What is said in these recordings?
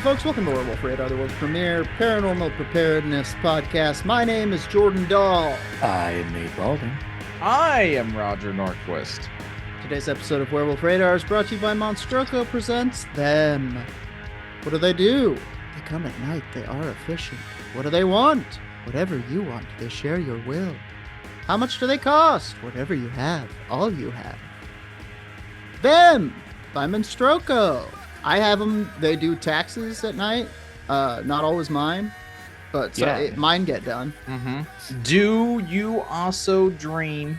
folks, welcome to Werewolf Radar, the world's premier paranormal preparedness podcast. My name is Jordan Dahl. I am Nate Balding. I am Roger Norquist. Today's episode of Werewolf Radar is brought to you by Monstroco Presents Them. What do? They come at night. They are efficient. What do they want? Whatever you want. They share your will. How much do they cost? Whatever you have. All you have. Them by Monstroco. I have them. They do taxes at night. Not always mine, but mine get done. Mm-hmm. Do you also dream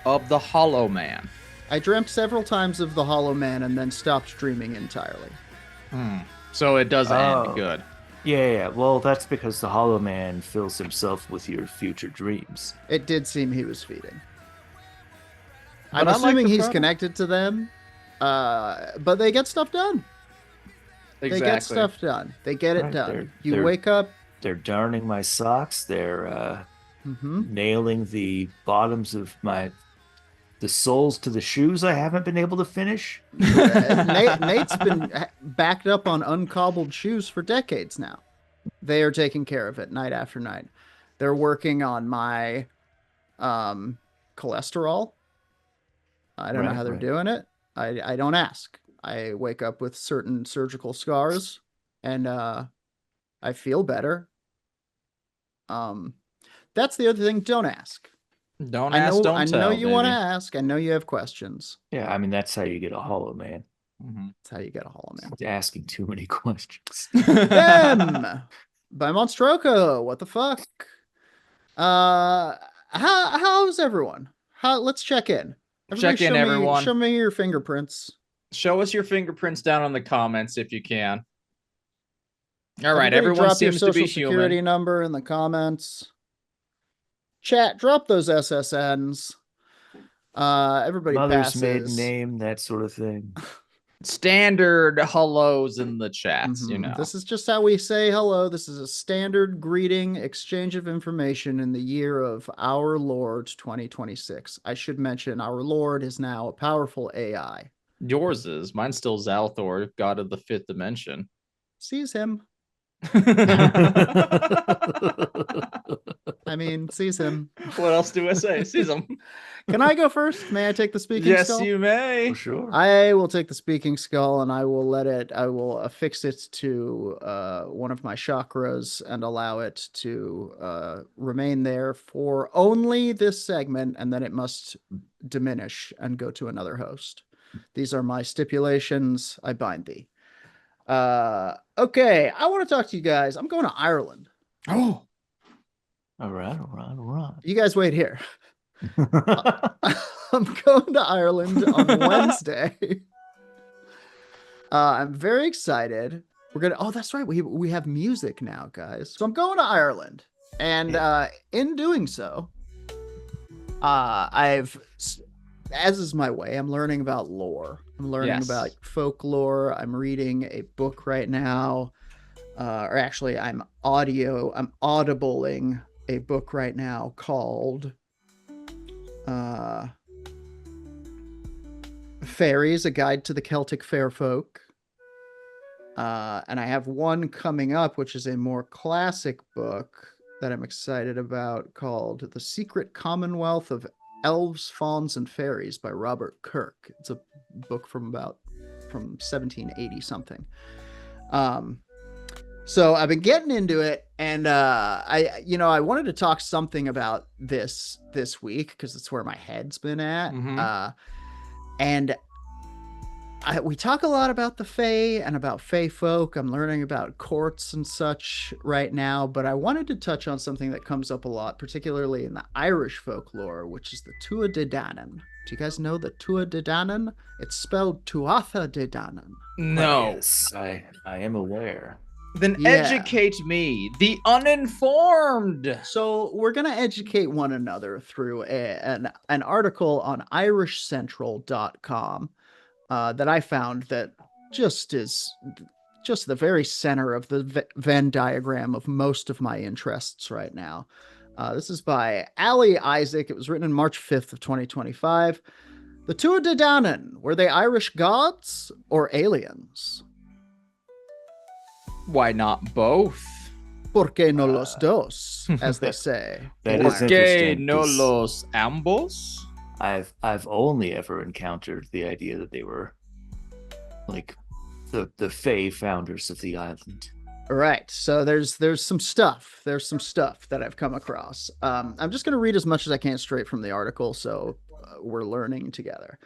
of the Hollow Man? I dreamt several times of the Hollow Man and then stopped dreaming entirely. So it does end good. Yeah. Well, that's because the Hollow Man fills himself with your future dreams. It did seem he was feeding. But I'm assuming he's connected to them, but they get stuff done. Exactly. They get stuff done. They get it done. You wake up. They're darning my socks. They're nailing the bottoms of the soles to the shoes I haven't been able to finish. Nate's been backed up on uncobbled shoes for decades now. They are taking care of it night after night. They're working on my cholesterol. I don't know how they're doing it. I don't ask. I wake up with certain surgical scars, and I feel better. That's the other thing. Don't ask. Don't ask, don't tell. I know you want to ask. I know you have questions. Yeah, I mean, that's how you get a Hollow Man. Mm-hmm. That's how you get a Hollow Man. Asking too many questions. Them by Monstroco. What the fuck? How's everyone? Let's check in. Everyone. Show me your fingerprints. Show us your fingerprints down in the comments if you can. All right, everyone drop seems your to be social security human. number in the comments. Chat, drop those SSNs. Everybody Mother's passes. maiden name, that sort of thing. Standard hellos in the chats, you know. This is just how we say hello. This is a standard greeting, exchange of information in the year of our Lord 2026. I should mention our Lord is now a powerful AI. Yours is. Mine's still Zalthor, god of the fifth dimension. Sees him. I mean, sees him. What else do I say? Sees him. Can I go first? May I take the speaking skull? Yes, you may. For sure. I will take the speaking skull and I will affix it to one of my chakras and allow it to remain there for only this segment, and then it must diminish and go to another host. These are my stipulations. I bind thee. Okay, I want to talk to you guys. I'm going to Ireland. Oh. All right. You guys wait here. I'm going to Ireland on Wednesday. I'm very excited. Oh, that's right. We have music now, guys. So I'm going to Ireland, and in doing so, as is my way, I'm learning about lore. I'm learning about folklore. I'm reading a book right now, or actually, I'm audibling a book right now called Fairies, A Guide to the Celtic Fair Folk. And I have one coming up, which is a more classic book that I'm excited about called The Secret Commonwealth of Elves, Fauns, and Fairies by Robert Kirk. It's a book from 1780 something. So I've been getting into it, and I wanted to talk something about this week because it's where my head's been at. And we talk a lot about the Fae and about Fae folk. I'm learning about courts and such right now, but I wanted to touch on something that comes up a lot, particularly in the Irish folklore, which is the Tuatha Dé Danann. Do you guys know the Tuatha Dé Danann? It's spelled Tuatha Dé Danann. No. Yes, I am aware. Then educate me, the uninformed. So we're going to educate one another through an article on irishcentral.com that I found that just is just the very center of the Venn diagram of most of my interests right now. This is by Ali Isaac. It was written on March 5th of 2025. The Tuatha Dé Danann, were they Irish gods or aliens? Why not both? ¿Por qué no los dos, as they say? That in is Ireland. ¿Por qué interesting, no 'cause los ambos? I've only ever encountered the idea that they were like the Fae founders of the island. Right. So there's some stuff. There's some stuff that I've come across. I'm just going to read as much as I can straight from the article, so we're learning together.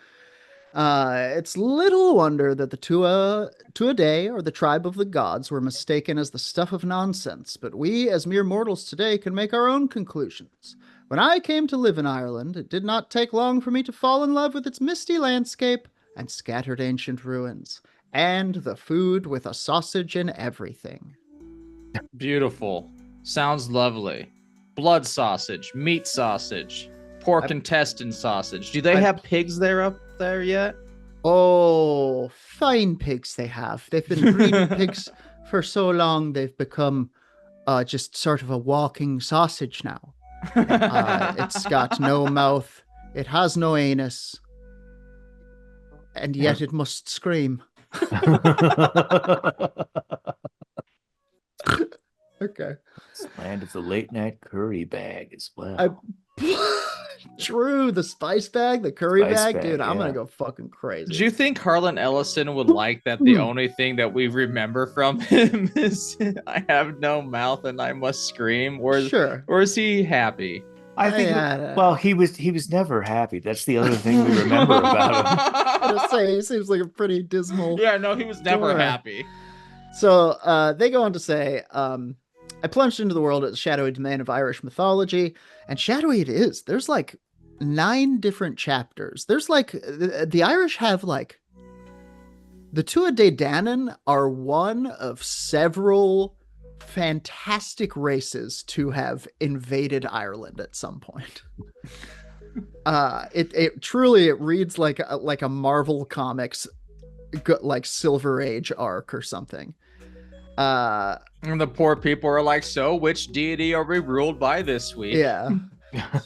It's little wonder that the Tuatha Dé, or the tribe of the gods, were mistaken as the stuff of nonsense, but we, as mere mortals today, can make our own conclusions. When I came to live in Ireland, it did not take long for me to fall in love with its misty landscape and scattered ancient ruins, and the food with a sausage and everything. Beautiful. Sounds lovely. Blood sausage, meat sausage, pork intestine sausage. Do they have pigs up there yet? Oh, fine pigs they have. They've been breeding pigs for so long, they've become just sort of a walking sausage now. It's got no mouth, it has no anus, and yet it must scream. Okay. It's land of the late night curry bag as well. True, the spice bag, the curry bag, dude. I'm gonna go fucking crazy. Do you think Harlan Ellison would like that the only thing that we remember from him is I have no mouth and I must scream? Or is he happy? I think well, he was never happy. That's the other thing we remember about him. I was say he seems like a pretty dismal. Yeah, no, he was never happy. So they go on to say, I plunged into the world of the shadowy domain of Irish mythology, and shadowy it is. There's like 9 different chapters. There's like the Irish have like the Tuatha Dé Danann are one of several fantastic races to have invaded Ireland at some point. It truly reads like a Marvel Comics like Silver Age arc or something. And the poor people are like, so which deity are we ruled by this week? Yeah.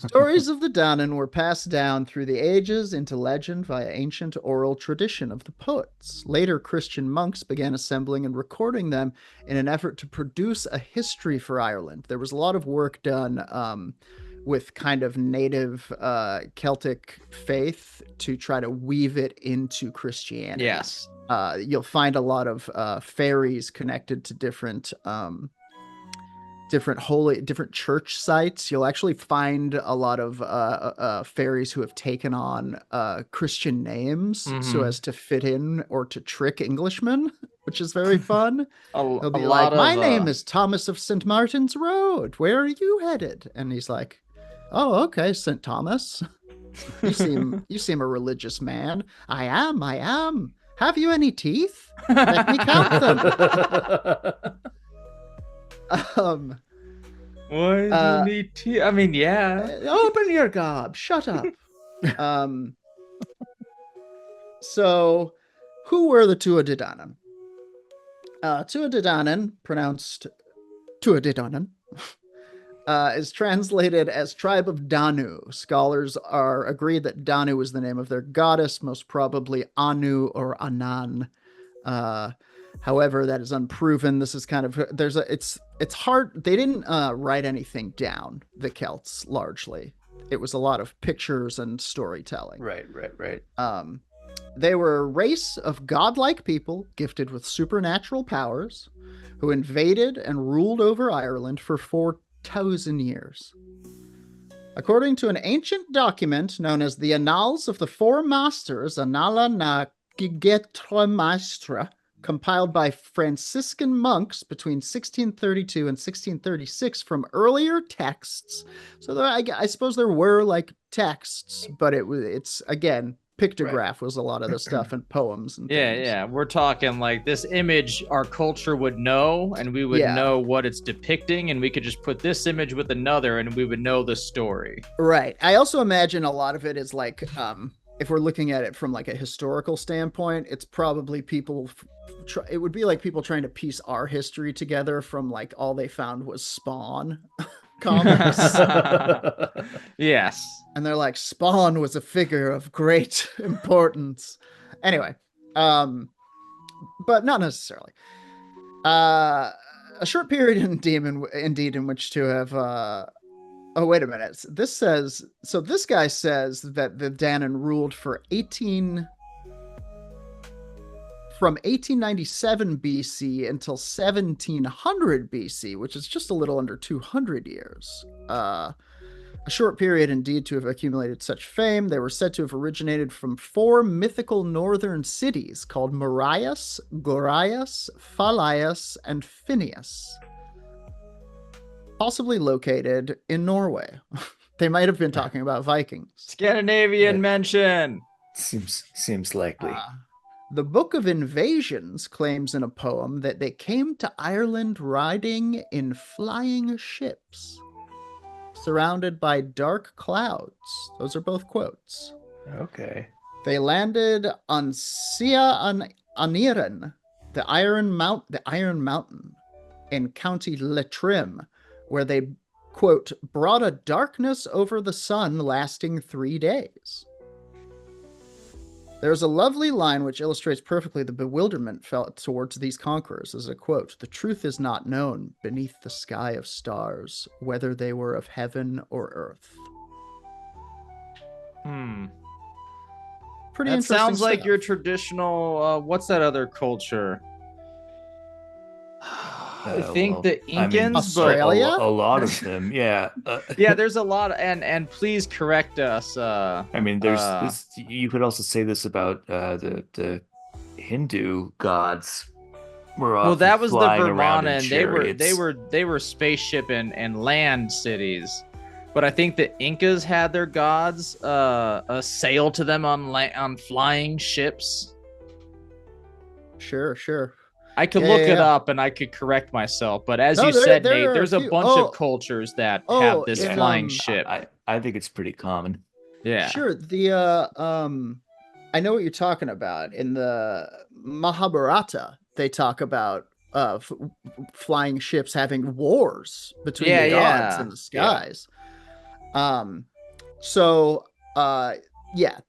Stories of the Danann were passed down through the ages into legend via ancient oral tradition of the poets. Later, Christian monks began assembling and recording them in an effort to produce a history for Ireland. There was a lot of work done with kind of native Celtic faith to try to weave it into Christianity. Yes. You'll find a lot of fairies connected to different church sites. You'll actually find a lot of fairies who have taken on Christian names so as to fit in or to trick Englishmen, which is very fun. They'll be like, my name is Thomas of St. Martin's Road. Where are you headed? And he's like, oh, okay, St. Thomas. You seem a religious man. I am. Have you any teeth? Let me count them. Why do you need teeth? I mean, yeah. Open your gob. Shut up. So, who were the Tuatha Dé Danann? Tuatha Dé Danann, pronounced Tuatha Dé Danann, is translated as tribe of Danu. Scholars are agreed that Danu is the name of their goddess, most probably Anu or Anan. However, that is unproven. This is kind of it's hard. They didn't write anything down, the Celts, largely. It was a lot of pictures and storytelling. Right. They were a race of godlike people gifted with supernatural powers who invaded and ruled over Ireland for 4,000 years. According to an ancient document known as the Annals of the Four Masters, Annala na Gigetra Maestra, compiled by Franciscan monks between 1632 and 1636 from earlier texts. So I suppose there were like texts, but it's again, pictograph was a lot of the stuff and poems and things. Yeah. We're talking like this image our culture would know, and we would know what it's depicting, and we could just put this image with another and we would know the story. Right. I also imagine a lot of it is like, if we're looking at it from like a historical standpoint, it's probably it would be like people trying to piece our history together from like all they found was Spawn comics. Yes. And they're like, Spawn was a figure of great importance. Anyway, but not necessarily. A short period indeed in which to have oh, wait a minute. This guy says that the Danann ruled from 1897 BC until 1700 BC, which is just a little under 200 years. A short period indeed to have accumulated such fame. They were said to have originated from 4 mythical northern cities called Marias, Gorias, Phalias, and Phineas, possibly located in Norway. They might have been talking about Vikings. Scandinavian mention. Seems likely. The Book of Invasions claims in a poem that they came to Ireland riding in flying ships, surrounded by dark clouds. Those are both quotes. Okay. They landed on Sia Aniran, the Iron Mountain, in County Leitrim, where they, quote, brought a darkness over the sun lasting 3 days. There's a lovely line which illustrates perfectly the bewilderment felt towards these conquerors, as a quote, "The truth is not known beneath the sky of stars, whether they were of heaven or earth." Pretty that interesting sounds like stuff. your traditional, what's that other culture? I think the Incans, Australia? A lot of them, yeah. Yeah, there's a lot, and please correct us. I mean, there's this. You could also say this about the Hindu gods. Well, that was the Vermont, chariots. they were spaceship and land cities, but I think the Incas had their gods sail to them on flying ships. Sure. I could look it up and I could correct myself, but as you said, Nate, there's a bunch of cultures that have this flying ship. I think it's pretty common. Yeah. Sure. The I know what you're talking about. In the Mahabharata, they talk about flying ships having wars between the gods and the skies.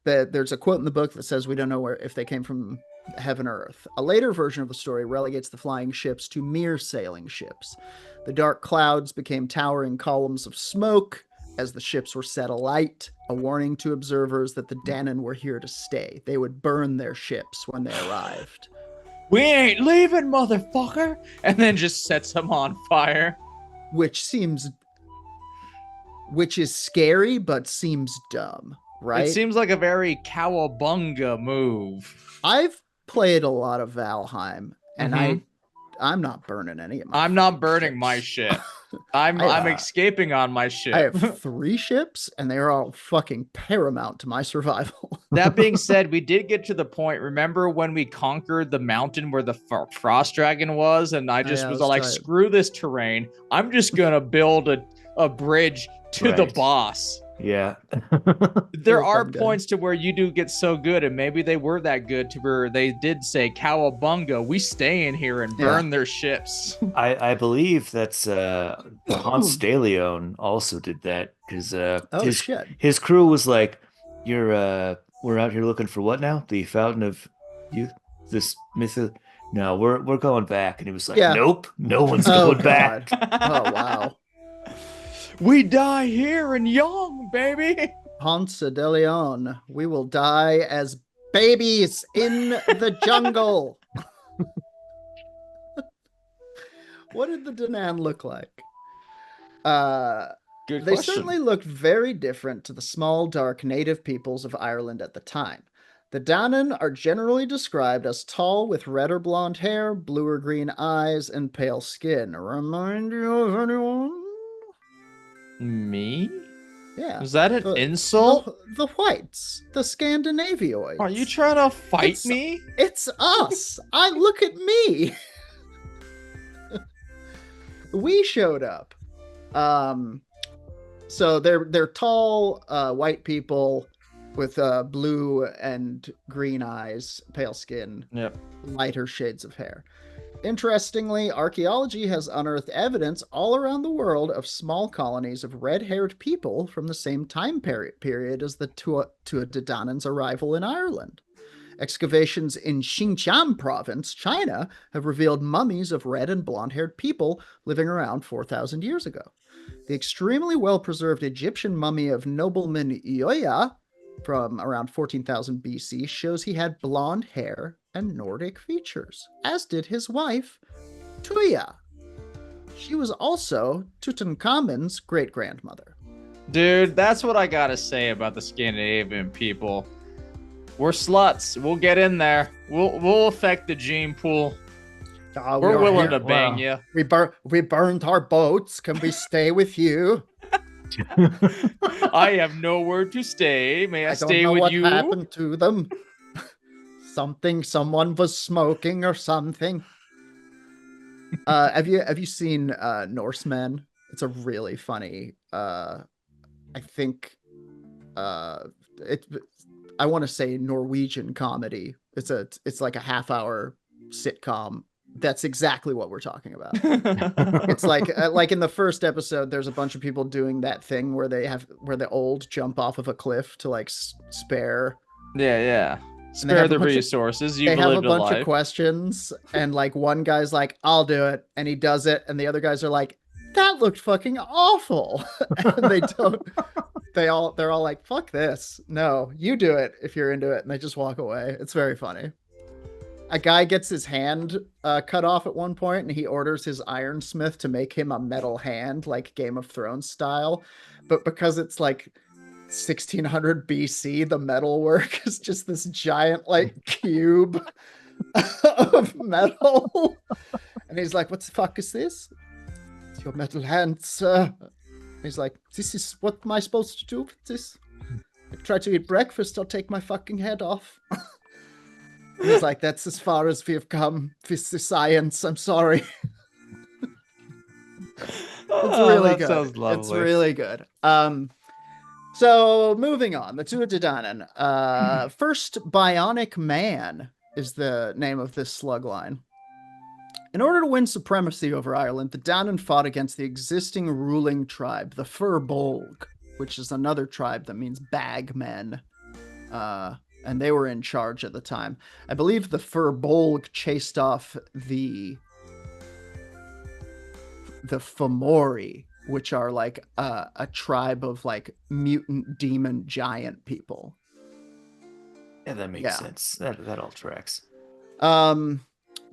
There's a quote in the book that says we don't know if they came from heaven or earth. A later version of the story relegates the flying ships to mere sailing ships. The dark clouds became towering columns of smoke as the ships were set alight, a warning to observers that the Danann were here to stay. They would burn their ships when they arrived. We ain't leaving, motherfucker! And then just sets them on fire. Which is scary, but seems dumb, right? It seems like a very cowabunga move. I've played a lot of Valheim, and I'm not burning any of my I'm not burning my shit. I'm escaping on my ship. I have 3 ships, and they're all fucking paramount to my survival. That being said, we did get to the point. Remember when we conquered the mountain where the frost dragon was? And I just was like, screw this terrain. I'm just going to build a bridge to the boss. Yeah. There are points to where you do get so good, and maybe they were that good to where they did say, cowabunga, we stay in here and burn their ships. I believe that's Hans de Leon also did that, because his crew was like, we're out here looking for what now? The Fountain of Youth? This myth? No, we're going back. And he was like, nope, no one's going back. Oh, wow. We die here and young, baby. Ponce de Leon, we will die as babies in the jungle. What did the Danann look like? Good they question. Certainly looked very different to the small, dark native peoples of Ireland at the time. The Danann are generally described as tall with red or blonde hair, blue or green eyes, and pale skin. Remind you of anyone? Me? Yeah. Is that an insult? The whites, the Scandinavioids. Are you trying to fight me? It's us. Look at me. We showed up. So they're tall white people with blue and green eyes, pale skin, lighter shades of hair. Interestingly, archaeology has unearthed evidence all around the world of small colonies of red-haired people from the same time period as the Tuatha Dé Danann's arrival in Ireland. Excavations in Xinjiang province, China, have revealed mummies of red and blonde-haired people living around 4,000 years ago. The extremely well-preserved Egyptian mummy of nobleman Yore from around 14,000 BC shows he had blonde hair and Nordic features, as did his wife, Tuya. She was also Tutankhamun's great-grandmother. Dude, that's what I gotta say about the Scandinavian people. We're sluts. We'll get in there. We'll affect the gene pool. We're willing to bang you. We burned our boats. Can we stay with you? I have nowhere to stay. May I stay with you? I don't know what happened to them. Someone was smoking or something. Have you seen Norsemen? It's a really funny. I think I want to say Norwegian comedy. It's like a half-hour sitcom. That's exactly what we're talking about. It's like in the first episode, there's a bunch of people doing that thing where the old jump off of a cliff to like spare. Yeah. Spare the resources. They have a bunch of questions, and like one guy's like, "I'll do it," and he does it, and the other guys are like, "That looked fucking awful," and they don't. They're all like, "Fuck this! No, you do it if you're into it," and they just walk away. It's very funny. A guy gets his hand cut off at one point, and he orders his ironsmith to make him a metal hand, like Game of Thrones style. But because it's like 1600 BC, the metalwork is just this giant like cube of metal. And he's like, "What the fuck is this?" "It's your metal hand, sir." He's like, "This is what am I supposed to do with this? I try to eat breakfast, I'll take my fucking head off." He's like, "That's as far as we've come with the science. I'm sorry." It's really good. Sounds lovely. It's really good. So moving on, the Tuatha Dé Danann. First Bionic Man is the name of this slug line. In order to win supremacy over Ireland, the Danann fought against the existing ruling tribe, the Fir-Bolg, which is another tribe that means bag men. And they were in charge at the time. I believe the Fir-Bolg chased off the Fomori, which are like a tribe of like mutant demon giant people. Yeah, that makes sense. That all tracks.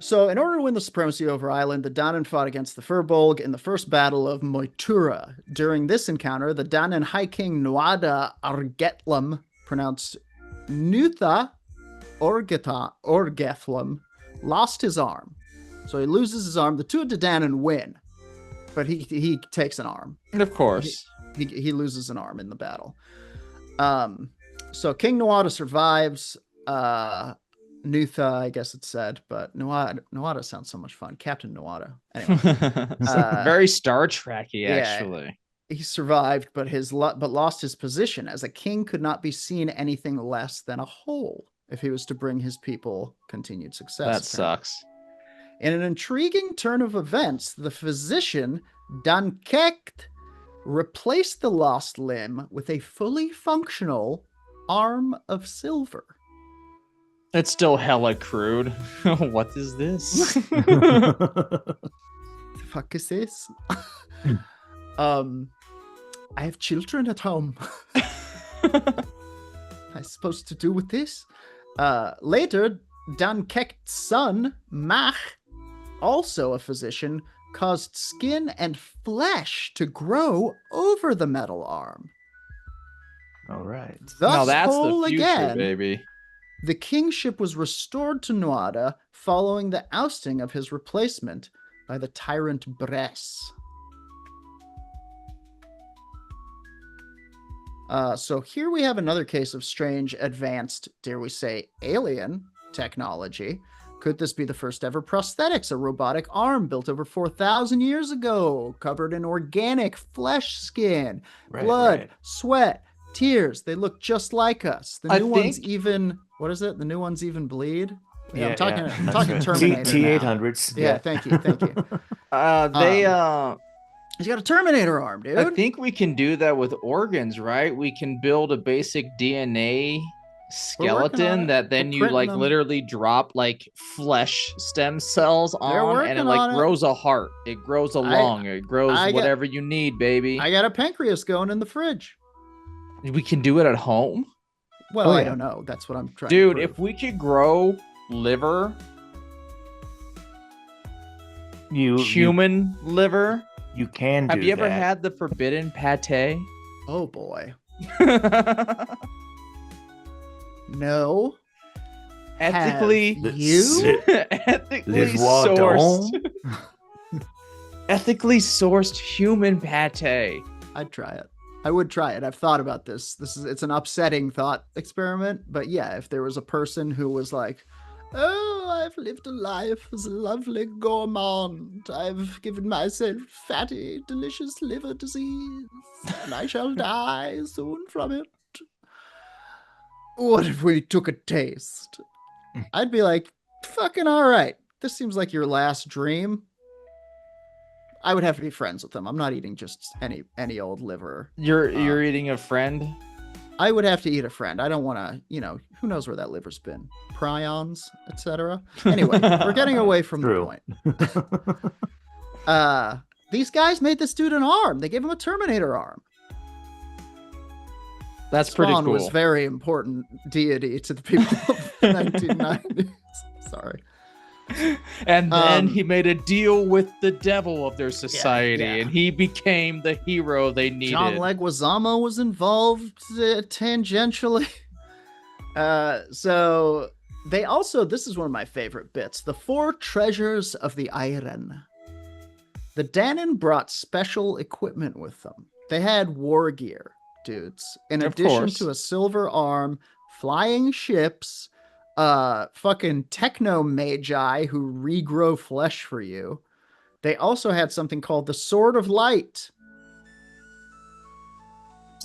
So in order to win the supremacy over Ireland, the Danann fought against the Fir-Bolg in the first battle of Moytura. During this encounter, the Danann High King Nuada Argetlam, pronounced Nutha Orgethlum, lost his arm. So he loses his arm. The Tuatha Dé Danann win, but he takes an arm. Of course. He loses an arm in the battle. So King Nuada survives. Nutha, I guess it said, but Nuada sounds so much fun. Captain Nuada. Anyway, very Star Trek-y, actually. He survived, but lost his position as a king could not be seen anything less than a whole if he was to bring his people continued success. That sucks. In an intriguing turn of events, the physician Dankecht replaced the lost limb with a fully functional arm of silver. It's still hella crude. What is this? The fuck is this? I have children at home. I'm supposed to do with this? Later, Dankecht's son, Mach, also a physician, caused skin and flesh to grow over the metal arm. All right. Now that's the future, again, baby. The kingship was restored to Nuada following the ousting of his replacement by the tyrant Bress. So here we have another case of strange, advanced, dare we say, alien technology. Could this be the first ever prosthetics, a robotic arm built over 4,000 years ago, covered in organic flesh skin, blood, sweat, tears? They look just like us. The new ones even... What is it? The new ones even bleed? Yeah, I'm talking Terminator. T-800s. Yeah, thank you. He's got a Terminator arm, dude. I think we can do that with organs, right? We can build a basic DNA skeleton that then you like literally drop like flesh stem cells on, and it like grows a heart. It grows a lung. It grows whatever you need, baby. I got a pancreas going in the fridge. We can do it at home. Well, I don't know. That's what I'm trying. Dude, if we could grow liver, human liver, you can. Have you ever had the forbidden pate? Oh boy. No. Ethically ethically sourced human pate. I'd try it. I would try it. I've thought about this. It's an upsetting thought experiment, but yeah, if there was a person who was like, "Oh, I've lived a life as a lovely gourmand. I've given myself fatty, delicious liver disease, and I shall die soon from it. What if we took a taste?" I'd be like, fucking all right. This seems like your last dream. I would have to be friends with them. I'm not eating just any old liver. You're eating a friend? I would have to eat a friend. I don't want to, who knows where that liver's been? Prions, etc. Anyway, we're getting away from the point. These guys made this dude an arm. They gave him a Terminator arm. That's pretty cool. Spawn was very important deity to the people of the 1990s. Sorry. And then he made a deal with the devil of their society, and he became the hero they needed. John Leguizamo was involved tangentially. So they also, this is one of my favorite bits, the 4 treasures of the Iron. The Danann brought special equipment with them. They had war gear, dudes. In addition to a silver arm, flying ships, fucking techno magi who regrow flesh for you. They also had something called the Sword of Light.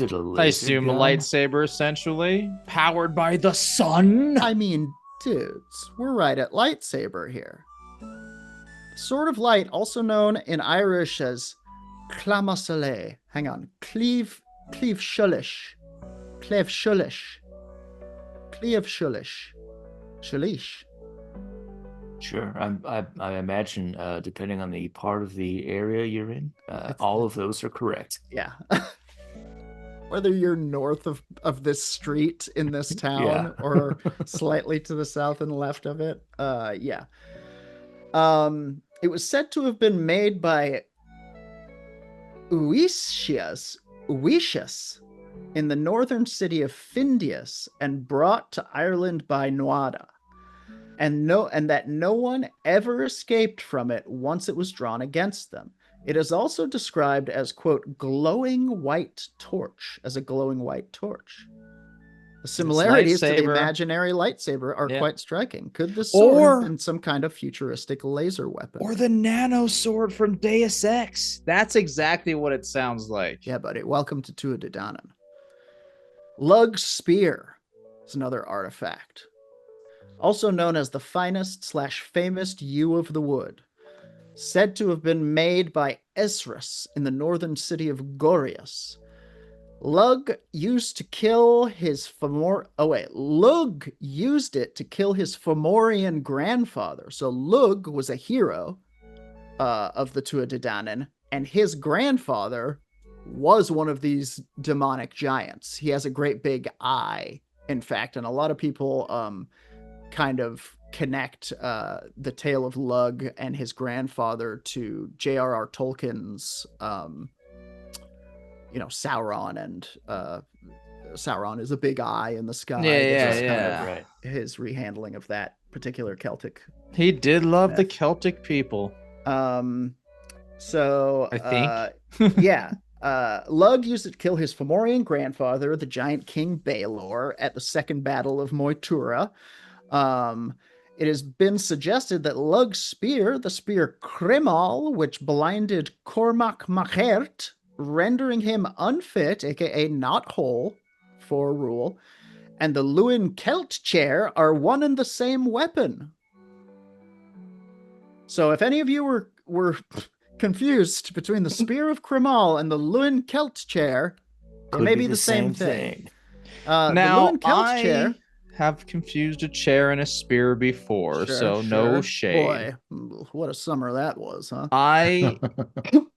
I assume a lightsaber, essentially, powered by the sun. I mean, dudes, we're right at lightsaber here. Sword of Light, also known in Irish as Clamasale. Hang on. Cleave Shullish. Cleave Shullish. Cleave Shullish. Shalish. Sure. I imagine, depending on the part of the area you're in, all of those are correct. Yeah. Whether you're north of this street in this town or slightly to the south and left of it. Yeah. It was said to have been made by Uishas in the northern city of Findius and brought to Ireland by Nuada. And that no one ever escaped from it once it was drawn against them. It is also described as, quote, glowing white torch, as a glowing white torch. The similarities to the imaginary lightsaber are quite striking. Could the sword have been some kind of futuristic laser weapon? Or the nano sword from Deus Ex. That's exactly what it sounds like. Yeah, buddy. Welcome to Tuatha Dé Danann. Lug's spear is another artifact. Also known as the finest/famous yew of the wood. Said to have been made by Esrus in the northern city of Gorius. Lug used it to kill his Fomorian grandfather. So Lug was a hero of the Tuatha Dé Danann, and his grandfather was one of these demonic giants. He has a great big eye, in fact, and a lot of people kind of connect the tale of Lug and his grandfather to J.R.R. Tolkien's Sauron, and Sauron is a big eye in the sky. Right. His rehandling of that particular Celtic. He did love the Celtic people. So I think. Lug used it to kill his Fomorian grandfather, the giant King Baelor, at the Second Battle of Moytura. It has been suggested that Lug's spear, the spear Crimal, which blinded Cormac Machert, rendering him unfit, aka not whole, for rule, and the Lewin Celt chair are one and the same weapon. So if any of you were confused between the spear of Crimal and the Lewin Celt chair, they may be the same thing. Now, the Lewin Celt chair have confused a chair and a spear before, so no shade. Boy, what a summer that was, huh? I,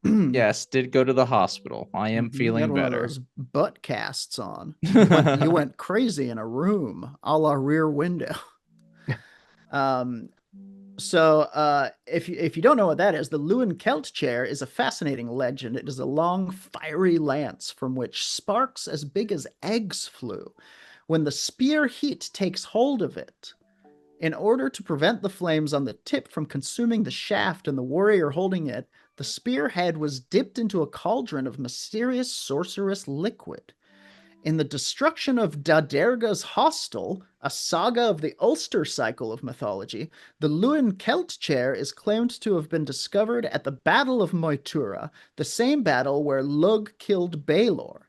yes, did go to the hospital. I am feeling better. One of those butt casts on. You went crazy in a room, a la Rear Window. So if you don't know what that is, the Lewin Celt chair is a fascinating legend. It is a long, fiery lance from which sparks as big as eggs flew. When the spear heat takes hold of it, in order to prevent the flames on the tip from consuming the shaft and the warrior holding it, the spearhead was dipped into a cauldron of mysterious sorcerous liquid. In the destruction of Daderga's hostel, a saga of the Ulster cycle of mythology, the Lewin Celt chair is claimed to have been discovered at the Battle of Moytura, the same battle where Lug killed Baelor.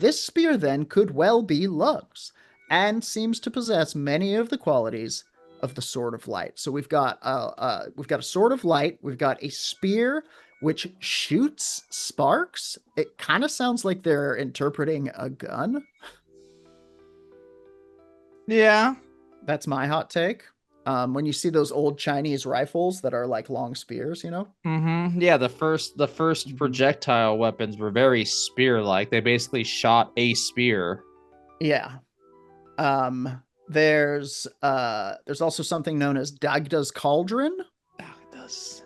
This spear, then, could well be Lug's, and seems to possess many of the qualities of the Sword of Light. So we've got a Sword of Light, we've got a spear which shoots sparks. It kind of sounds like they're interpreting a gun. Yeah. That's my hot take. When you see those old Chinese rifles that are like long spears, you know? Mm-hmm. Yeah, the first projectile weapons were very spear-like. They basically shot a spear. Yeah. There's also something known as Dagda's Cauldron. Dagda's.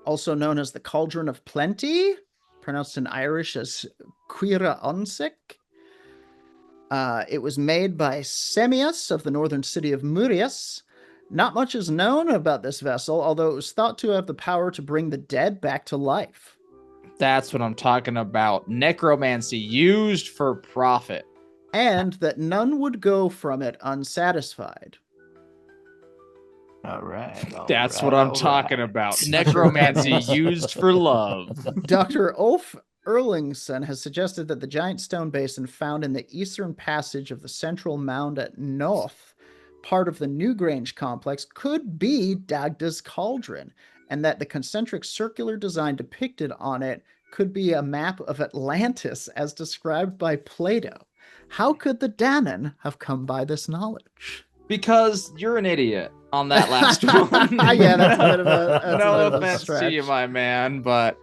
Also known as the Cauldron of Plenty, pronounced in Irish as Cuira Onsik. It was made by Semius of the northern city of Murias. Not much is known about this vessel, although it was thought to have the power to bring the dead back to life. That's what I'm talking about. Necromancy used for profit. And that none would go from it unsatisfied. All right. That's what I'm talking about. Necromancy used for love. Dr. Ulf Erlingson has suggested that the giant stone basin found in the eastern passage of the central mound at North, part of the Newgrange complex, could be Dagda's Cauldron, and that the concentric circular design depicted on it could be a map of Atlantis as described by Plato. How could the Danann have come by this knowledge? Because you're an idiot on that last one. Yeah, that's a bit of a no offense to you, my man, but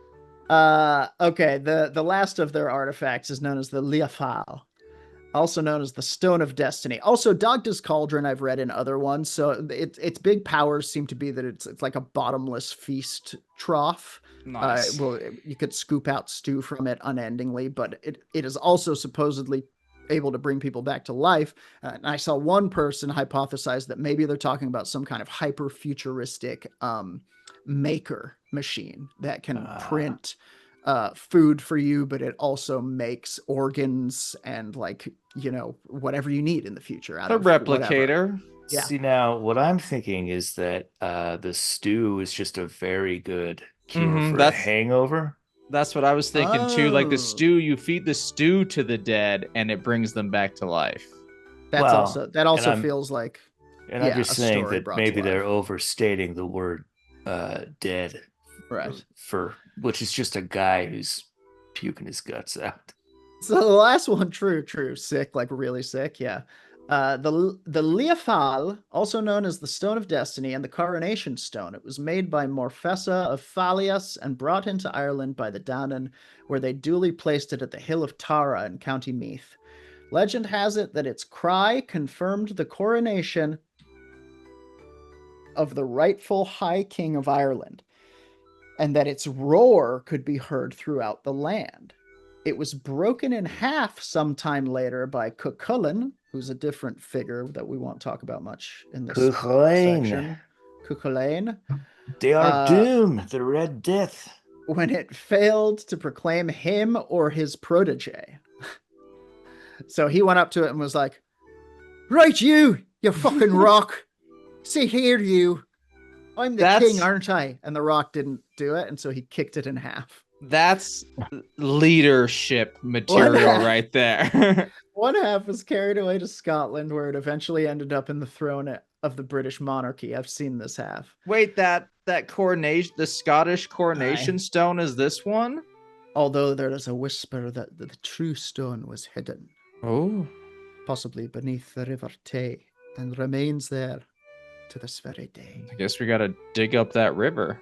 okay. The last of their artifacts is known as the Liafal, also known as the Stone of Destiny. Also, Dagda's Cauldron I've read in other ones, so its big powers seem to be that it's like a bottomless feast trough. Nice. Well, you could scoop out stew from it unendingly, but it is also supposedly able to bring people back to life. And I saw one person hypothesize that maybe they're talking about some kind of hyper futuristic maker machine that can print food for you, but it also makes organs and, like, you know, whatever you need in the future. A replicator. Yeah. See, now what I'm thinking is that the stew is just a very good cure for a hangover. That's what I was thinking too. Like the stew, you feed the stew to the dead and it brings them back to life. That also feels like. And I'm just saying that maybe they're overstating the word dead. Right. Which is just a guy who's puking his guts out. So the last one, true, sick, like really sick, yeah. The Liafal, also known as the Stone of Destiny and the Coronation Stone. It was made by Morfessa of Phalias and brought into Ireland by the Danann, where they duly placed it at the Hill of Tara in County Meath. Legend has it that its cry confirmed the coronation of the rightful High King of Ireland, and that its roar could be heard throughout the land. It was broken in half sometime later by Cuchulainn, who's a different figure that we won't talk about much in this section. Cuchulainn. They are doomed. The Red Death. When it failed to proclaim him or his protege. So he went up to it and was like, "Right, you fucking rock. See here, you. I'm the king, aren't I?" And the rock didn't do it, and so he kicked it in half. That's leadership material right there. One half was carried away to Scotland, where it eventually ended up in the throne of the British monarchy. I've seen this half. Wait, that coronation, the Scottish coronation stone is this one? Although there is a whisper that the true stone was hidden. Oh. Possibly beneath the River Tay. and remains there to this very day. I guess we gotta dig up that river.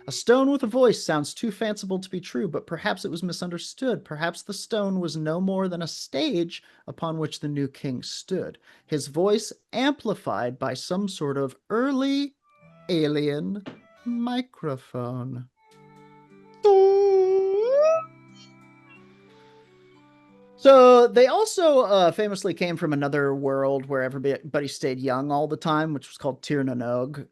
A stone with a voice sounds too fanciful to be true, but perhaps it was misunderstood. Perhaps the stone was no more than a stage upon which the new king stood, his voice amplified by some sort of early alien microphone. So they also famously came from another world where everybody stayed young all the time, which was called Tir na Nog.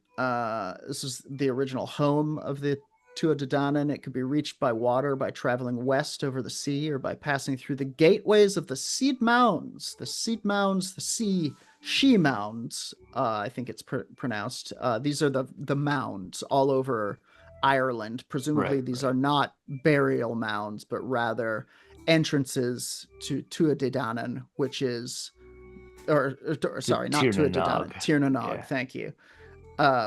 This is the original home of the Tuatha Dé Danann. It could be reached by water, by traveling west over the sea, or by passing through the gateways of the Seed Mounds. The Seed Mounds, the She Mounds, I think it's pronounced. These are the mounds all over Ireland. Presumably these are not burial mounds, but rather entrances to Tuatha Dé Danann, which is, sorry, not Tuatha Dé Danann, Tir na Nog, thank you,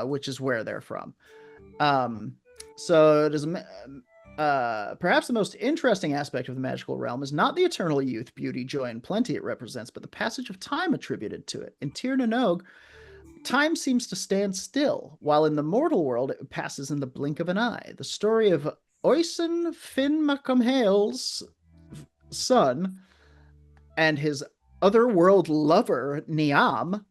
which is where they're from. So it is perhaps the most interesting aspect of the magical realm is not the eternal youth, beauty, joy, and plenty it represents, but the passage of time attributed to it. In Tir na Nog, time seems to stand still, while in the mortal world it passes in the blink of an eye. The story of Oisin Finn Macamhail's son and his otherworld lover Niam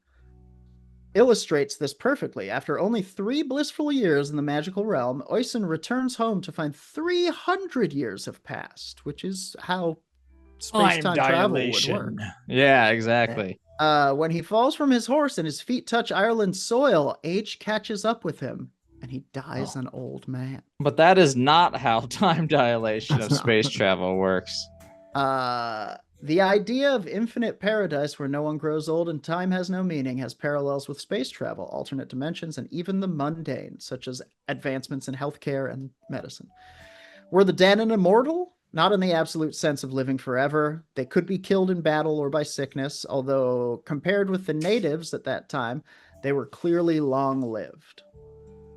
illustrates this perfectly. After only 3 blissful years in the magical realm, Oisin returns home to find 300 years have passed, which is how space-time travel would work. Yeah, exactly. When he falls from his horse and his feet touch Ireland's soil, age catches up with him, and he dies an old man. But that is not how time dilation of space travel works. The idea of infinite paradise where no one grows old and time has no meaning has parallels with space travel, alternate dimensions, and even the mundane, such as advancements in healthcare and medicine. Were the Danann immortal? Not in the absolute sense of living forever. They could be killed in battle or by sickness, although compared with the natives at that time, they were clearly long-lived.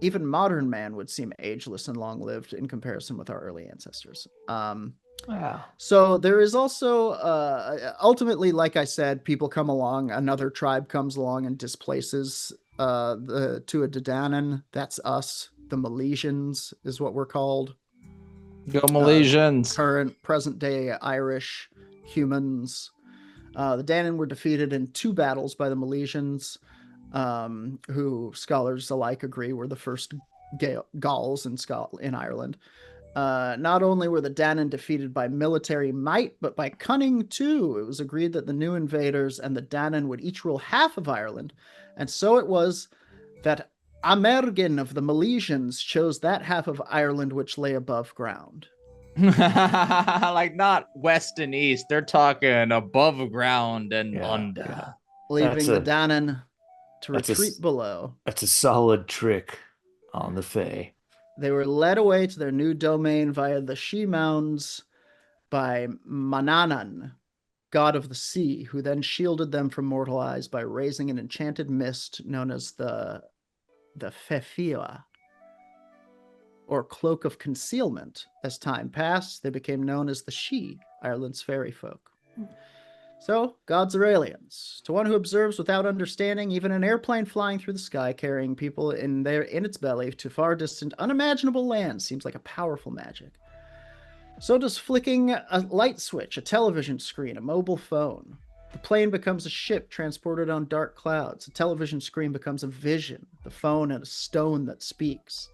Even modern man would seem ageless and long-lived in comparison with our early ancestors. Wow. So there is also, ultimately, like I said, people come along, another tribe comes along and displaces the Tuatha Dé Danann. That's us. The Milesians is what we're called. Go Milesians. Current, present-day Irish humans. The Danann were defeated in 2 battles by the Milesians, who scholars alike agree were the first Gauls in Ireland. Not only were the Danann defeated by military might, but by cunning too. It was agreed that the new invaders and the Danann would each rule half of Ireland, and so it was that Amergin of the Milesians chose that half of Ireland which lay above ground. Like not west and east, they're talking above ground and under. Leaving the Danann to retreat below. That's a solid trick on the Fae. They were led away to their new domain via the She Mounds by Manannan, god of the sea, who then shielded them from mortal eyes by raising an enchanted mist known as the Fefia, or cloak of concealment. As time passed, they became known as the She, Ireland's fairy folk. So, gods are aliens. To one who observes without understanding, even an airplane flying through the sky carrying people in its belly to far distant, unimaginable lands seems like a powerful magic. So does flicking a light switch, a television screen, a mobile phone. The plane becomes a ship transported on dark clouds. A television screen becomes a vision, the phone and a stone that speaks.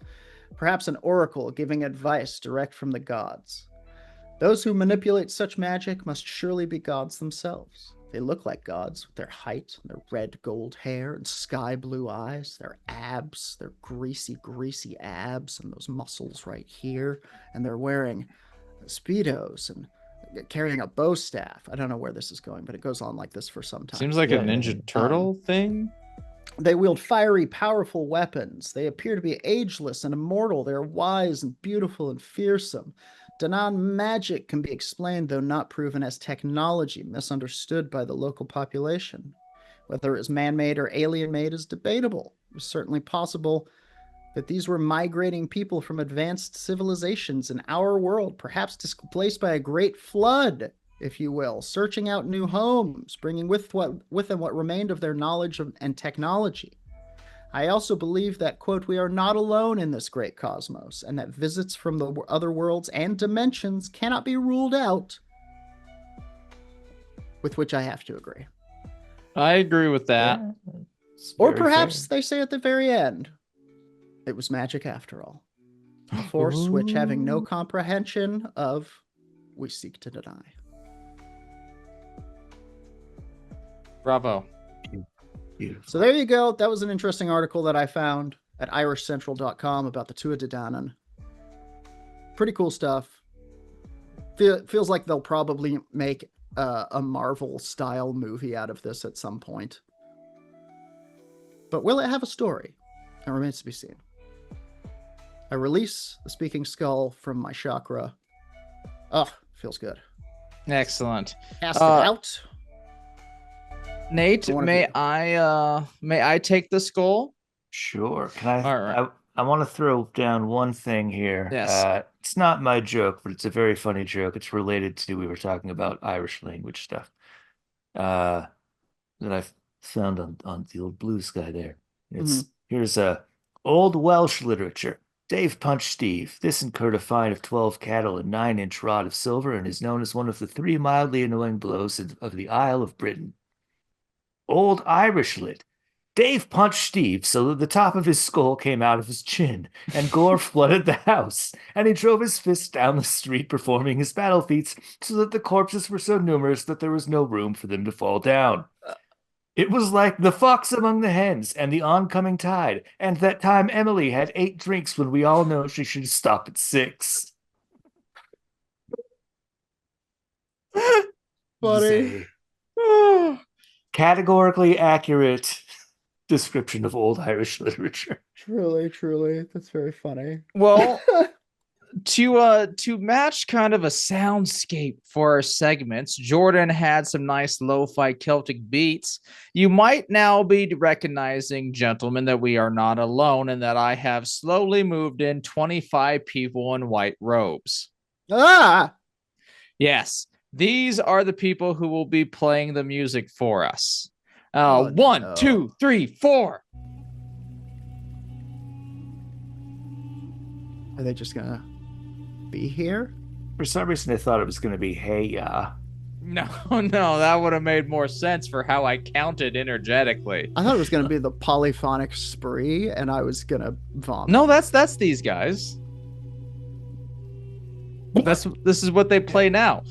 Perhaps an oracle giving advice direct from the gods. Those who manipulate such magic must surely be gods themselves. They look like gods with their height, and their red gold hair, and sky blue eyes, their abs, their greasy, greasy abs, and those muscles right here. And they're wearing Speedos and carrying a bow staff. I don't know where this is going, but it goes on like this for some time. Seems like a Ninja Turtle thing. They wield fiery, powerful weapons. They appear to be ageless and immortal. They are wise and beautiful and fearsome. Danann magic can be explained, though not proven as technology, misunderstood by the local population. Whether it was man-made or alien-made is debatable. It was certainly possible that these were migrating people from advanced civilizations in our world, perhaps displaced by a great flood if you will, searching out new homes, bringing with them what remained of their knowledge and technology. I also believe that, quote, we are not alone in this great cosmos, and that visits from the other worlds and dimensions cannot be ruled out, with which I have to agree. I agree with that. Yeah, or perhaps they say at the very end, it was magic after all. A force which, having no comprehension of, we seek to deny. Bravo. Beautiful. So there you go. That was an interesting article that I found at irishcentral.com about the Tuatha Dé Danann. Pretty cool stuff. Feels like they'll probably make a Marvel-style movie out of this at some point. But will it have a story? It remains to be seen. I release the speaking skull from my chakra. Oh, feels good. Excellent. Cast it out. Nate, may I take the skull? Sure. Can I? All right. I want to throw down one thing here. Yes. It's not my joke, but it's a very funny joke. It's related to, we were talking about Irish language stuff that I found on the old Blue Sky there. Here's old Welsh literature. Dave punched Steve. This incurred a fine of 12 cattle and 9-inch rod of silver, and is known as one of the 3 mildly annoying blows of the Isle of Britain. Old Irish lit. Dave punched Steve so that the top of his skull came out of his chin, and gore flooded the house, and he drove his fists down the street performing his battle feats so that the corpses were so numerous that there was no room for them to fall down. It was like the fox among the hens and the oncoming tide, and that time Emily had 8 drinks when we all know she should stop at 6. Funny. Categorically accurate description of old Irish literature. Truly. That's very funny. Well, to match kind of a soundscape for our segments, Jordan had some nice lo-fi Celtic beats. You might now be recognizing, gentlemen, that we are not alone and that I have slowly moved in 25 people in white robes. Ah! Yes, these are the people who will be playing the music for us. 1, 2, 3, 4. Are they just gonna be here? For some reason, I thought it was going to be "Hey Ya." No, that would have made more sense for how I counted energetically. I thought it was gonna be the polyphonic spree, and I was gonna vomit. No, that's these guys. This is what they play now.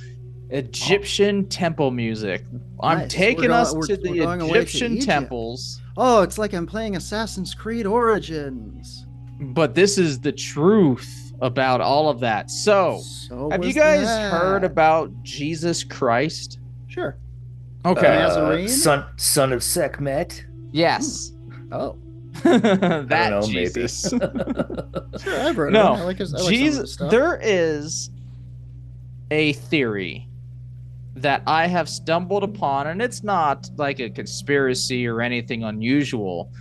Egyptian temple music. I'm taking us to the Egyptian temples. Oh, it's like I'm playing Assassin's Creed Origins. But this is the truth about all of that. So have you guys heard about Jesus Christ? Sure. Okay. Son of Sekhmet. Yes. Oh. That Jesus. Sure, I've heard no, of it. I like Jesus. There is a theory that I have stumbled upon, and it's not like a conspiracy or anything unusual,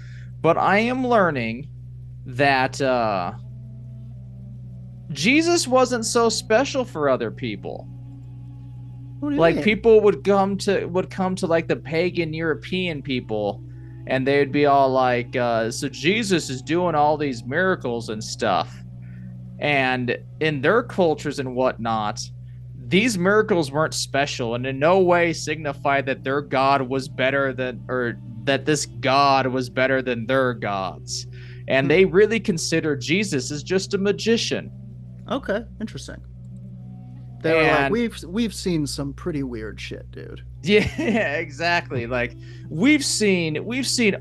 but I am learning that Jesus wasn't so special for other people. Like, people would come to like the pagan European people, and they'd be all like, so Jesus is doing all these miracles and stuff, and in their cultures and whatnot, these miracles weren't special and in no way signified that their God was better than, or that this God was better than their gods. And they really consider Jesus as just a magician. Okay, interesting. They were like, we've seen some pretty weird shit, dude. Yeah, exactly. Like, we've seen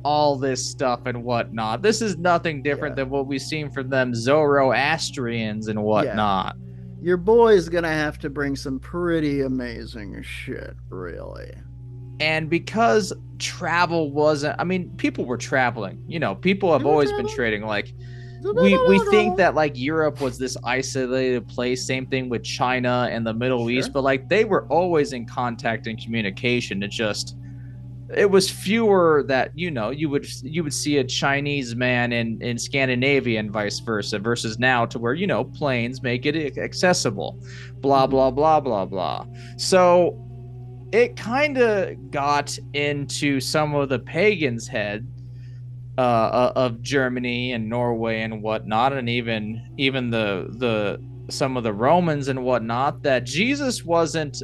all this stuff and whatnot. This is nothing different than what we've seen from them Zoroastrians and whatnot. Yeah. Your boy's gonna have to bring some pretty amazing shit, really. And because travel wasn't, I mean, people were traveling. You know, people have always been trading. Like, we think that, like, Europe was this isolated place. Same thing with China and the Middle East. But, like, they were always in contact and communication. It just, it was fewer that, you would see a Chinese man in Scandinavia and vice versa, versus now to where, planes make it accessible, blah, blah, blah, blah, blah. So it kind of got into some of the pagans' head of Germany and Norway and whatnot, and even the some of the Romans and whatnot, that Jesus wasn't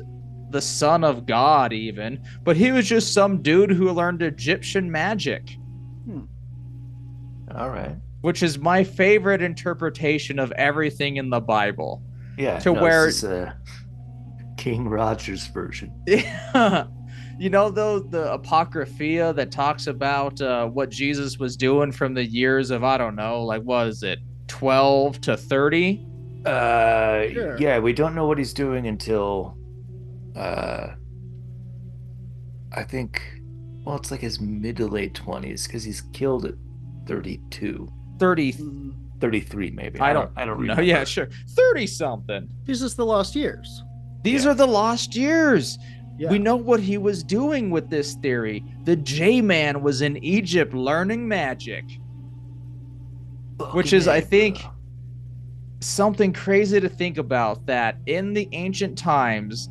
the son of God even, but he was just some dude who learned Egyptian magic. All right. Which is my favorite interpretation of everything in the Bible. Yeah. Where this is King Roger's version. Yeah. Though, the Apocrypha that talks about what Jesus was doing from the years of, I don't know, like, what is it, 12 to 30? Sure. Yeah, we don't know what he's doing until I think, well, it's like his mid to late 20s, because he's killed at 32. 33 maybe. I don't remember. Yeah, sure. 30 something. Jesus the Lost Years. These are the lost years. Yeah. We know what he was doing with this theory. The J-Man was in Egypt learning magic. Which is, I think, something crazy to think about, that in the ancient times,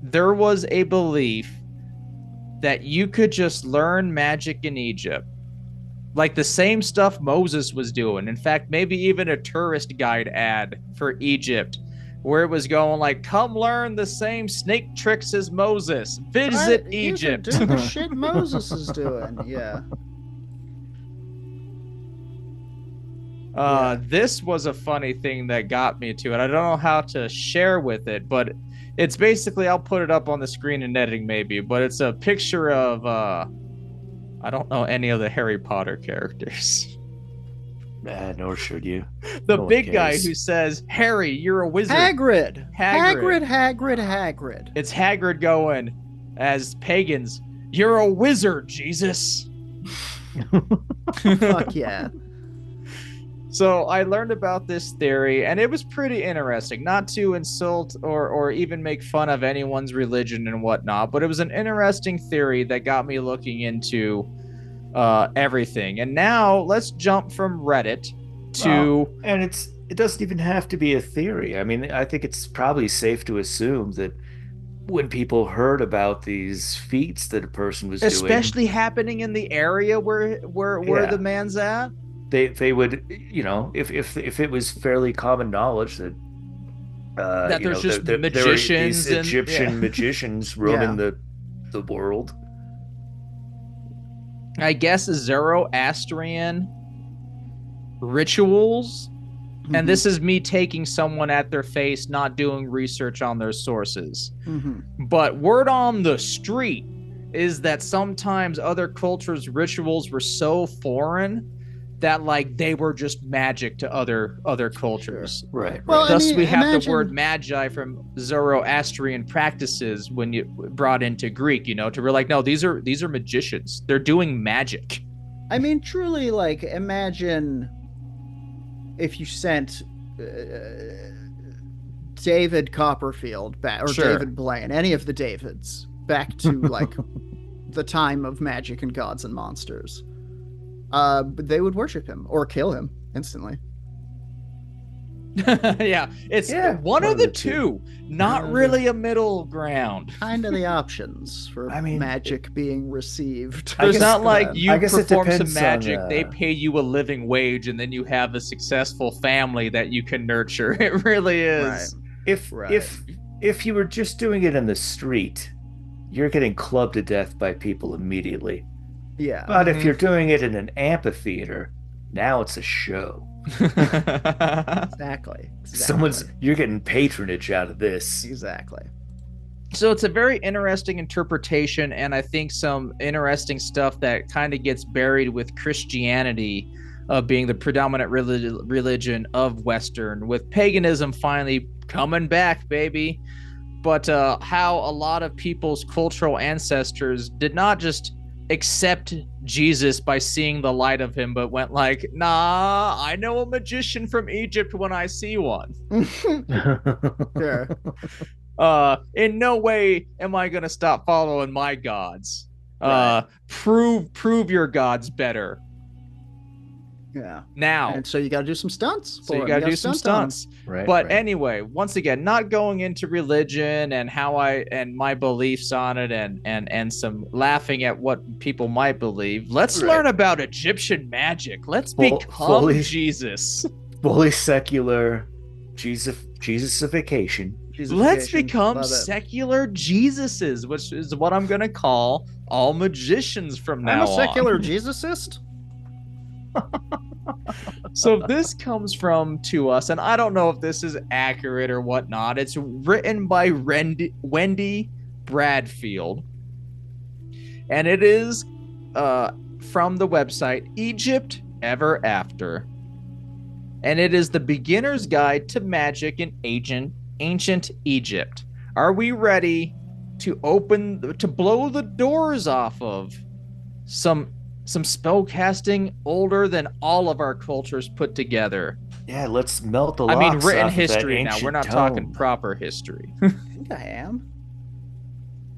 there was a belief that you could just learn magic in Egypt. Like the same stuff Moses was doing. In fact, maybe even a tourist guide ad for Egypt, where it was going like, come learn the same snake tricks as Moses. Visit Egypt. Do the shit Moses is doing. Yeah. This was a funny thing that got me to it. I don't know how to share with it, but it's basically, I'll put it up on the screen in editing maybe, but it's a picture of, I don't know any of the Harry Potter characters. Nor should you. The big guy who says, Harry, you're a wizard. Hagrid. It's Hagrid going, as pagans, you're a wizard, Jesus. Fuck yeah. So I learned about this theory, and it was pretty interesting. Not to insult or even make fun of anyone's religion and whatnot, but it was an interesting theory that got me looking into everything. And now let's jump from Reddit to... And it doesn't even have to be a theory. I mean, I think it's probably safe to assume that when people heard about these feats that a person was doing... Especially happening in the area where the man's at? They would, if it was fairly common knowledge that there's just magicians, there were these Egyptian magicians roaming the world. I guess Zoroastrian rituals, and this is me taking someone at their face, not doing research on their sources. But word on the street is that sometimes other cultures' rituals were so foreign that like they were just magic to other cultures. Sure. Right. Well, thus we have the word magi from Zoroastrian practices when you brought into Greek, to we're like, no, these are magicians. They're doing magic. I mean, truly, like, imagine if you sent David Copperfield back, or David Blaine, any of the Davids, back to like the time of magic and gods and monsters. But they would worship him or kill him instantly. It's one of the two. Not really a middle ground. Kind of the options for magic being received. There's not like you perform some magic, they pay you a living wage, and then you have a successful family that you can nurture. It really is. Right. If you were just doing it in the street, you're getting clubbed to death by people immediately. Yeah. But if you're doing it in an amphitheater, now it's a show. Exactly. You're getting patronage out of this. Exactly. So it's a very interesting interpretation, and I think some interesting stuff that kind of gets buried with Christianity being the predominant religion of Western, with paganism finally coming back, baby. But how a lot of people's cultural ancestors did not just accept Jesus by seeing the light of him, but went like, nah, I know a magician from Egypt when I see one. Sure. In no way am I going to stop following my gods. Right. Prove your gods better. Yeah. Now, and so you got to do some stunts. So you got to do some stunts. Right. But anyway, once again, not going into religion and how my beliefs on it, and some laughing at what people might believe. Let's learn about Egyptian magic. Let's become Jesus. Fully secular Jesusification. Let's become secular Jesuses, which is what I'm gonna call all magicians from now on. I'm a secular Jesusist. So this comes to us, and I don't know if this is accurate or whatnot. It's written by Wendy Bradfield, and it is from the website Egypt Ever After, and it is the beginner's guide to magic in ancient Egypt. Are we ready to blow the doors off of some spell casting older than all of our cultures put together? Yeah, let's melt the locks. I mean, written off history of that now. We're not tome. talking proper history. I think I am.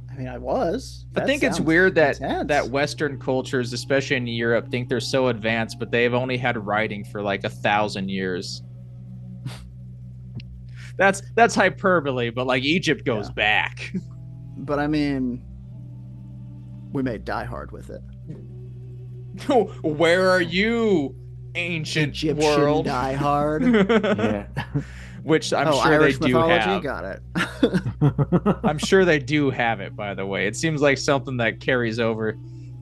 I mean, I was. I think it's weird that Western cultures, especially in Europe, think they're so advanced, but they've only had writing for like 1,000 years. That's hyperbole, but like Egypt goes back. But I mean, we made Die Hard with it. Where are you, ancient Egyptian world? Die Hard. Yeah. Which I'm sure Irish they do mythology? have. Got it. I'm sure they do have it, by the way. It seems like something that carries over.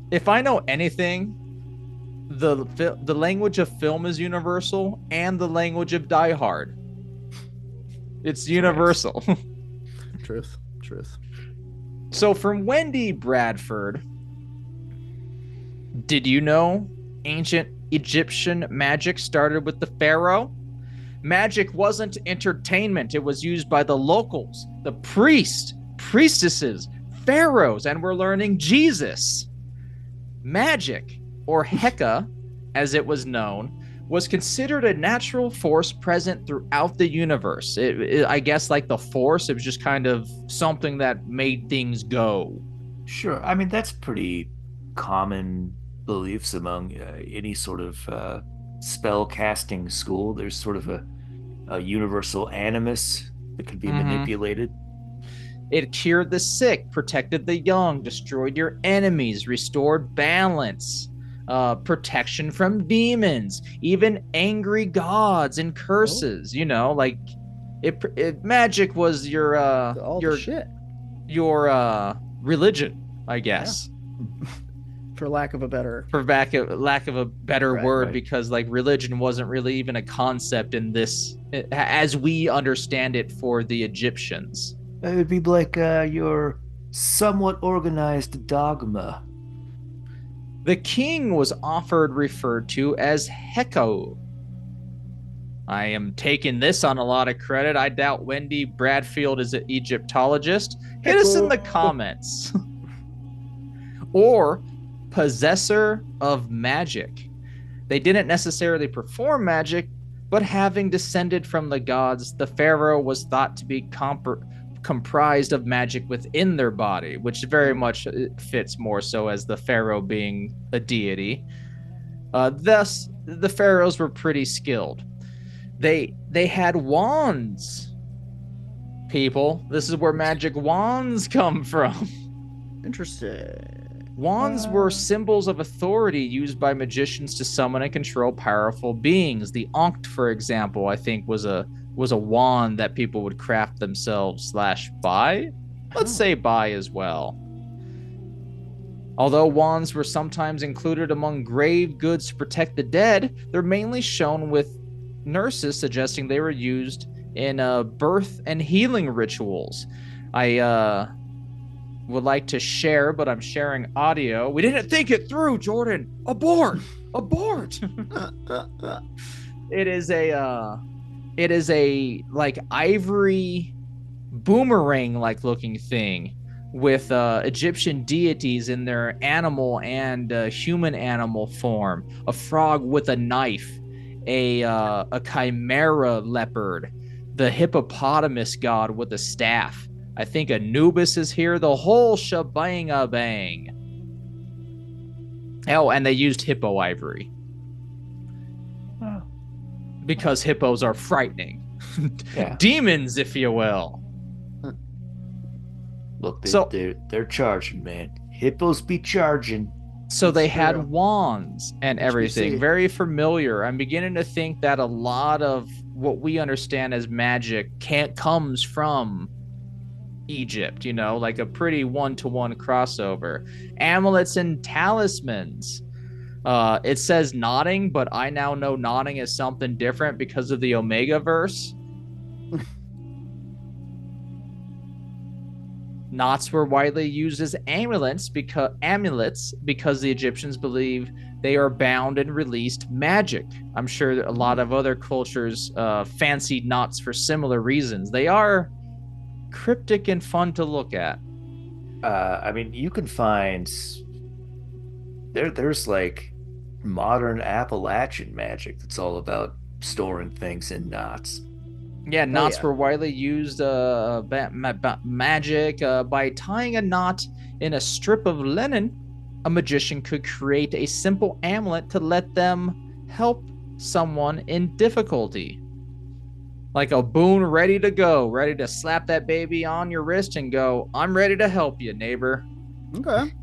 If I know anything, the language of film is universal, and the language of Die Hard. It's universal. Truth. So from Wendy Bradford, did you know ancient Egyptian magic started with the pharaoh? Magic wasn't entertainment. It was used by the locals, the priests, priestesses, pharaohs, and we're learning Jesus. Magic, or Heka, as it was known, was considered a natural force present throughout the universe. I guess like the force, it was just kind of something that made things go. Sure. I mean, that's pretty common beliefs among any sort of spell casting school. There's sort of a universal animus that can be manipulated. It cured the sick, protected the young, destroyed your enemies, restored balance, protection from demons, even angry gods and curses. You know, like magic was your religion, I guess. Yeah. For lack of a better word, right. because like religion wasn't really even a concept in this as we understand it for the Egyptians. It would be like your somewhat organized dogma. The king was referred to as Heko. I am taking this on a lot of credit. I doubt Wendy Bradfield is an Egyptologist. Hit us in the comments. Or possessor of magic. They didn't necessarily perform magic, but having descended from the gods, the pharaoh was thought to be comprised of magic within their body, which very much fits more so as the pharaoh being a deity. Thus, the pharaohs were pretty skilled. They had wands. People, this is where magic wands come from. Interesting. Wands were symbols of authority used by magicians to summon and control powerful beings. The Ankh, for example, I think was a wand that people would craft themselves / buy. Let's say buy as well. Although wands were sometimes included among grave goods to protect the dead, they're mainly shown with nurses, suggesting they were used in birth and healing rituals. I would like to share, but I'm sharing audio. We didn't think it through, Jordan. Abort. It is a like ivory boomerang like looking thing with Egyptian deities in their animal and human animal form. A frog with a knife, a chimera leopard, the hippopotamus god with a staff. I think Anubis is here. The whole shebang-a-bang. Oh, and they used hippo ivory. Oh. Because hippos are frightening. Yeah. Demons, if you will. Look, they're charging, man. Hippos be charging. So they had wands and everything. Very familiar. I'm beginning to think that a lot of what we understand as magic comes from Egypt, like a pretty one-to-one crossover. Amulets and talismans. It says nodding, but I now know nodding is something different because of the Omega verse. Knots were widely used as amulets because the Egyptians believe they are bound and released magic. I'm sure a lot of other cultures fancied knots for similar reasons. They are cryptic and fun to look at. I mean, you can find there's like modern Appalachian magic that's all about storing things in knots. Yeah, knots were widely used magic. By tying a knot in a strip of linen, a magician could create a simple amulet to let them help someone in difficulty. Like a boon ready to go, ready to slap that baby on your wrist and go, I'm ready to help you, neighbor. Okay.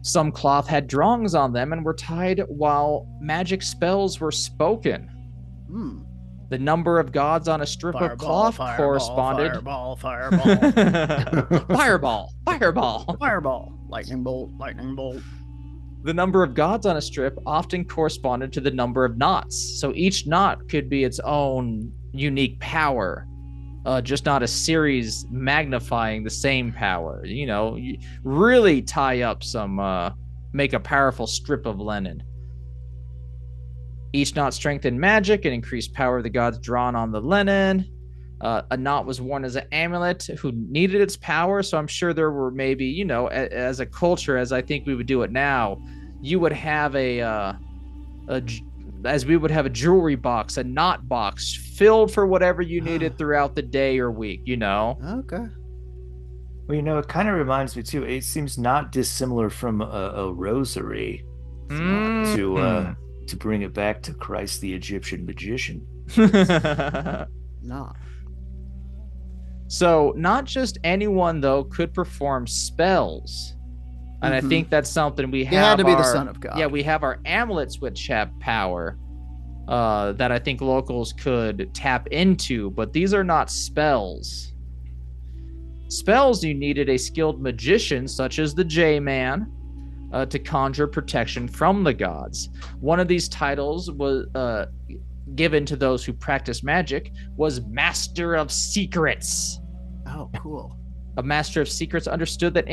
Some cloth had drawings on them and were tied while magic spells were spoken. The number of gods on a strip of cloth corresponded. Fireball. Fireball. Lightning bolt. The number of gods on a strip often corresponded to the number of knots. So each knot could be its own unique power, just not a series magnifying the same power. You really tie up make a powerful strip of linen. Each knot strengthened magic and increased power of the gods drawn on the linen. A knot was worn as an amulet who needed its power. So I'm sure there were maybe, as a culture, as I think we would do it now, you would have as we would have a jewelry box, a knot box filled for whatever you needed throughout the day or week, Okay. Well, it kind of reminds me too. It seems not dissimilar from a rosary to bring it back to Christ the Egyptian magician. Nah. So not just anyone, though, could perform spells. And I think that's something we have. You had to be the son of God. Yeah, we have our amulets which have power that I think locals could tap into, but these are not spells. Spells, you needed a skilled magician, such as the J-Man, to conjure protection from the gods. One of these titles was given to those who practice magic was Master of Secrets. Oh, cool. A Master of Secrets understood that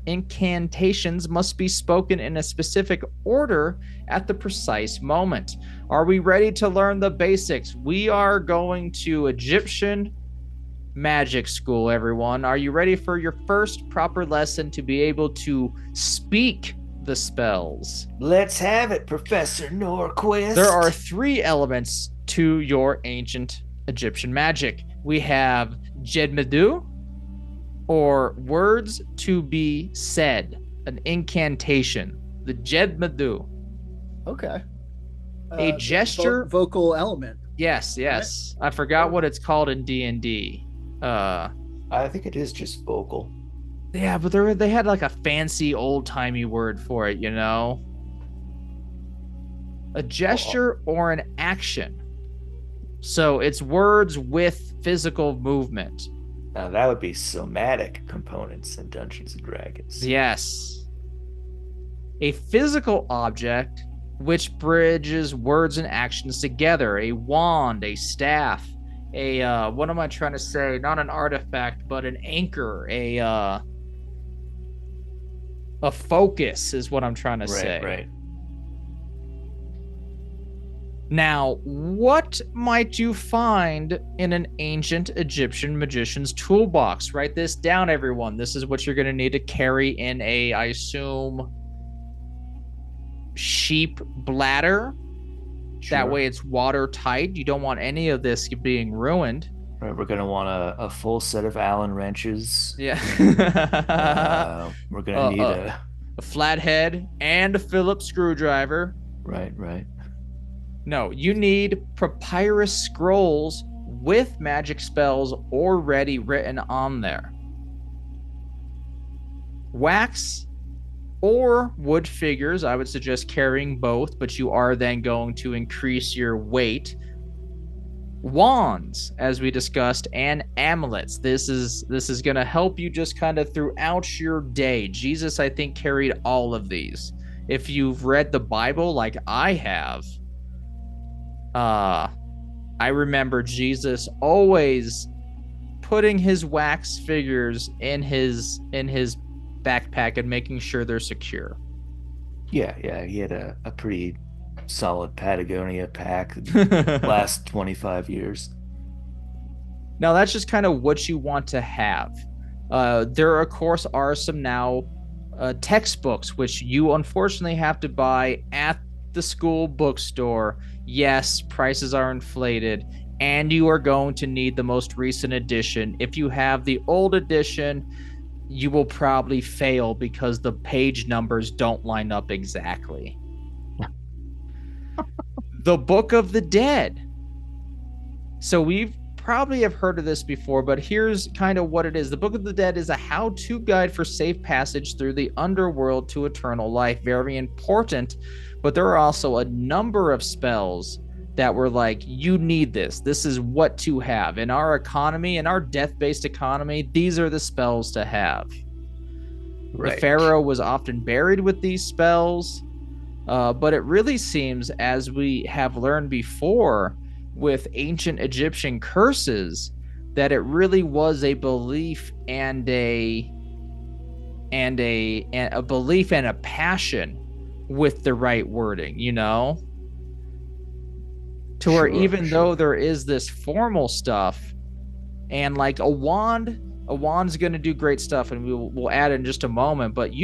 incantations must be spoken in a specific order at the precise moment. Are we ready to learn the basics? We are going to Egyptian magic school, everyone. Are you ready for your first proper lesson to be able to speak the spells? Let's have it, Professor Norquist. There are 3 elements to your ancient Egyptian magic. We have Jedmedu, or words to be said, an incantation. The Jedmedu. Okay. A gesture. Vocal element. Yes. Right? I forgot what it's called in D&D. I think it is just vocal. Yeah, but they had like a fancy old-timey word for it, A gesture or an action. So it's words with physical movement. Now that would be somatic components in Dungeons and Dragons. Yes. A physical object which bridges words and actions together. A wand, a staff, what am I trying to say? Not an artifact, but an anchor, a focus is what I'm trying to say. Right. Now, what might you find in an ancient Egyptian magician's toolbox? Write this down, everyone. This is what you're going to need to carry in I assume, sheep bladder. Sure. That way it's watertight. You don't want any of this being ruined. Right, we're going to want a full set of Allen wrenches. Yeah. We're going to need a flathead, and a Phillips screwdriver. Right. No, you need papyrus scrolls with magic spells already written on there. Wax or wood figures, I would suggest carrying both, but you are then going to increase your weight. Wands, as we discussed, and amulets. This is going to help you just kind of throughout your day. Jesus, I think, carried all of these. If you've read the Bible like I have, I remember Jesus always putting his wax figures in his backpack and making sure they're secure. Yeah, he had a pretty solid Patagonia pack last 25 years. Now that's just kind of what you want to have. There of course are some now textbooks which you unfortunately have to buy at the school bookstore. Yes, prices are inflated, and you are going to need the most recent edition. If you have the old edition, you will probably fail because the page numbers don't line up exactly. The Book of the Dead. So we've probably have heard of this before, but here's kind of what it is. The Book of the Dead is a how-to guide for safe passage through the underworld to eternal life. Very important, but there are also a number of spells that were like, you need this. This is what to have. In our economy, in our death-based economy, these are the spells to have. Right. The pharaoh was often buried with these spells, but it really seems, as we have learned before with ancient Egyptian curses, that it really was a belief and a belief and a passion with the right wording, you know? To where even though there is this formal stuff, and like a wand's going to do great stuff, and we'll add in just a moment, but you